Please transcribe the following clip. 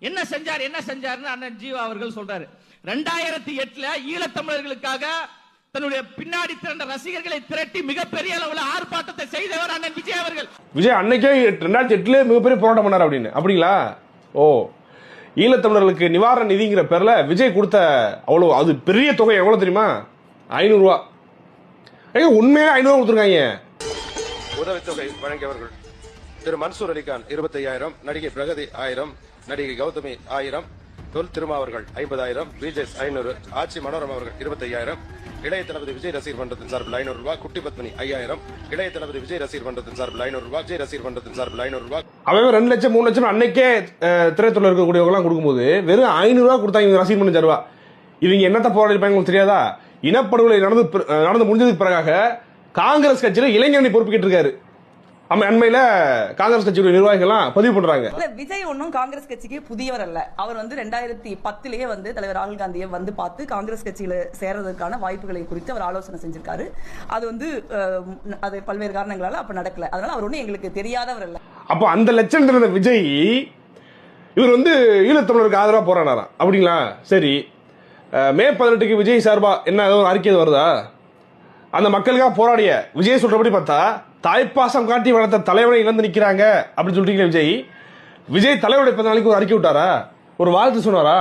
என்ன செஞ்சாருன்னு அண்ணன் ஜீவா அவர்கள் சொல்றாரு. 2008ல ஈழத்தமிழர்களுக்காக தன்னுடைய பின்னாடி திரண்ட ரசிகர்களை திரட்டி மிகப்பெரிய அளவுல ஆர்ப்பாட்டத்தை செய்தவர் அண்ணன் விஜய் அவர்கள். விஜய் அன்னைக்கே 2008ல மிகப்பெரிய போராட்டம் பண்ணார் அப்படின்னு. அப்படிங்களா? ஓ, ஈழத்தமிழர்களுக்கு நிவாரண நிதிங்கிற பேர்ல விஜய் கொடுத்த அவ்வளவு, அது பெரிய தொகை. எவ்வளவு தெரியுமா? 500 ரூபா. உண்மையா 500 கொடுத்துருக்காங்க. உதவித்தொகை வழங்கியவர்கள் திரு மன்சூர் அலிகான் 25,000, நடிகை பிரகதி 1000, நடிகை கௌதமி 1000, தொல் திருமாவர்கள் 50,000, விஜேஸ் 500, ஆட்சி மனோரமா அவர்கள் 25,000, இளைய தளபதி விஜய் ரசிகர் மன்றத்தின் சார்பில் 500 ரூபாய், குட்டி பத்மினி 5000, இளைய தளபதி விஜய் ரசிகர் மன்றத்தின் சார்பில் 500 ரூபாய், விஜய் ரசிகர் மன்றத்தின் சார்பில் 500 ரூபாய். அவன் 2 லட்சம் 3 லட்சம் அன்னைக்கே திரைத்துறையில் இருக்கக்கூடியவங்க எல்லாம் கொடுக்கும்போது வெறும் 500 ரூபாய் கொடுத்தாங்க ரசிகர் மன்றம் சார்பா. இவங்க என்னத்த போராடிப்பாங்க உங்களுக்கு தெரியாதா? இனப்படுகொலை நடந்து முடிஞ்சதுக்கு பிறகாக காங்கிரஸ் கட்சியில இளைஞரணி பொறுப்புக்கிட்டு இருக்காரு. அண்மையில காங்கிரஸ் கட்சியுடைய நிர்வாகிகள்லாம் பதிவு பண்றாங்க. விஜய் ஒன்னும் காங்கிரஸ் கட்சிக்கு புதியவர் அல்ல. அவர் 2010லயே தலைவர் ராகுல் காந்தியை பார்த்து காங்கிரஸ் கட்சியில சேர்றதுக்கான வாய்ப்புகளை குறித்து அவர் ஆலோசனை செஞ்சிருக்காரு. அது பல்வேறு காரணங்களால அப்ப நடக்கல. அதனால அவர் ஒன்னும் எங்களுக்கு தெரியாதவர் அல்ல. அப்போ அந்த லட்சம் இருந்த விஜய் இவர் ஈழத்தமிழருக்கு ஆதரவா போராடாராம். அப்படிங்களா? சரி, மே 18க்கு விஜய் சார்பா என்ன ஒரு அறிக்கை வருதா? அந்த மக்களுக்காக போராடிய விஜய் சொல்றபடி பார்த்தா தாய்ப்பாசம் காட்டி வளர்த்த தலைவனை இழந்து நிக்கிறாங்க அப்படின்னு சொல்றீங்க. விஜய் தலைவருடைய 14 நாளைக்கு ஒரு அறிக்கை விட்டாரா? ஒரு வாழ்த்து சொன்னாரா?